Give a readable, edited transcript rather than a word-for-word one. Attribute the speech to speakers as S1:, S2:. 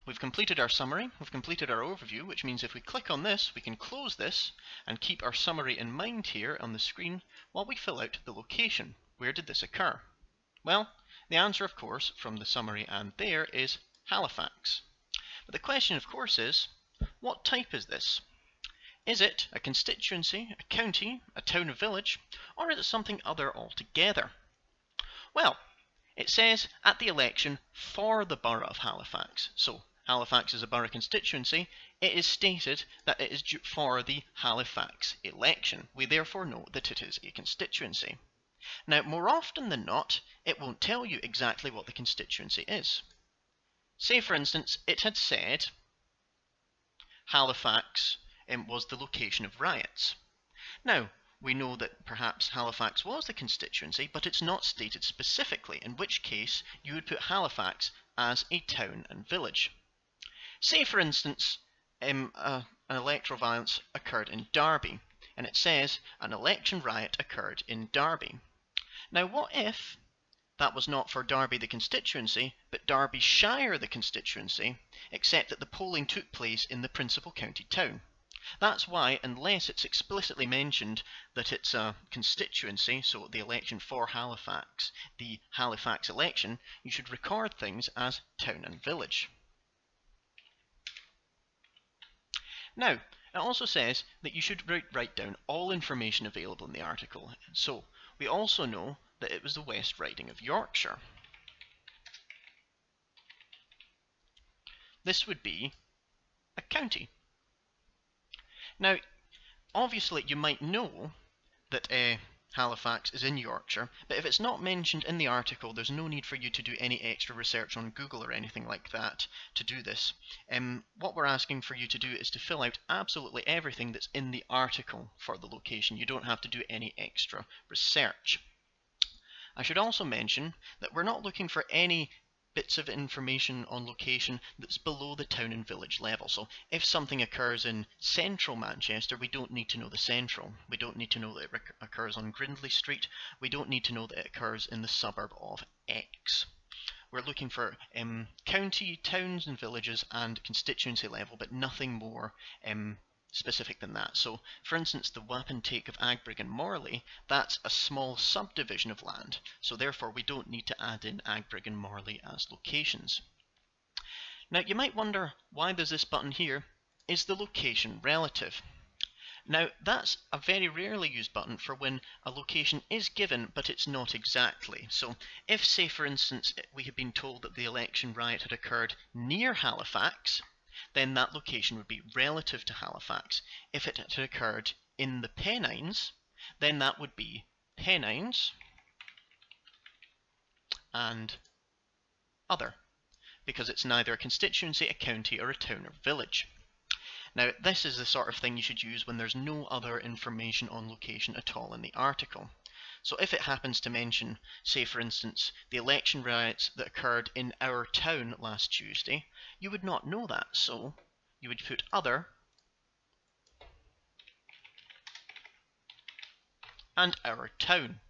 S1: we've completed our summary, we've completed our overview, which means if we click on this, we can close this and keep our summary in mind here on the screen while we fill out the location. Where did this occur? Well, the answer, of course, from the summary and there is Halifax. But the question, of course, is, what type is this? Is it a constituency, a county, a town or village, or is it something other altogether? Well, it says at the election for the borough of Halifax. So Halifax is a borough constituency. It is stated that it is for the Halifax election. We therefore know that it is a constituency. Now, more often than not, it won't tell you exactly what the constituency is. Say, for instance, it had said Halifax was the location of riots. Now, we know that perhaps Halifax was the constituency, but it's not stated specifically, in which case you would put Halifax as a town and village. Say, for instance, an electoral violence occurred in Derby, and it says an election riot occurred in Derby. Now, what if that was not for Derby the constituency, but Derbyshire the constituency, except that the polling took place in the principal county town? That's why, unless it's explicitly mentioned that it's a constituency, so the election for Halifax, the Halifax election, you should record things as town and village. Now, it also says that you should write down all information available in the article. So, we also know that it was the West Riding of Yorkshire. This would be a county. Now, obviously you might know that Halifax is in Yorkshire, but if it's not mentioned in the article, there's no need for you to do any extra research on Google or anything like that to do this. What we're asking for you to do is to fill out absolutely everything that's in the article for the location. You don't have to do any extra research. I should also mention that we're not looking for any bits of information on location that's below the town and village level. So if something occurs in central Manchester, we don't need to know the central. We don't need to know that it occurs on Grindlay Street. We don't need to know that it occurs in the suburb of X. We're looking for county, towns and villages and constituency level, but nothing more specific than that. So, for instance, the wapentake of Agbrigg and Morley, that's a small subdivision of land, so therefore we don't need to add in Agbrigg and Morley as locations. Now, you might wonder, why there's this button here, is the location relative? Now, that's a very rarely used button for when a location is given, but it's not exactly. So, if, say, for instance, we had been told that the election riot had occurred near Halifax, then that location would be relative to Halifax. If it had occurred in the Pennines, then that would be Pennines and other, because it's neither a constituency, a county, or a town or village. Now, this is the sort of thing you should use when there's no other information on location at all in the article. So if it happens to mention, say for instance, the election riots that occurred in our town last Tuesday, you would not know that, so you would put other and our town.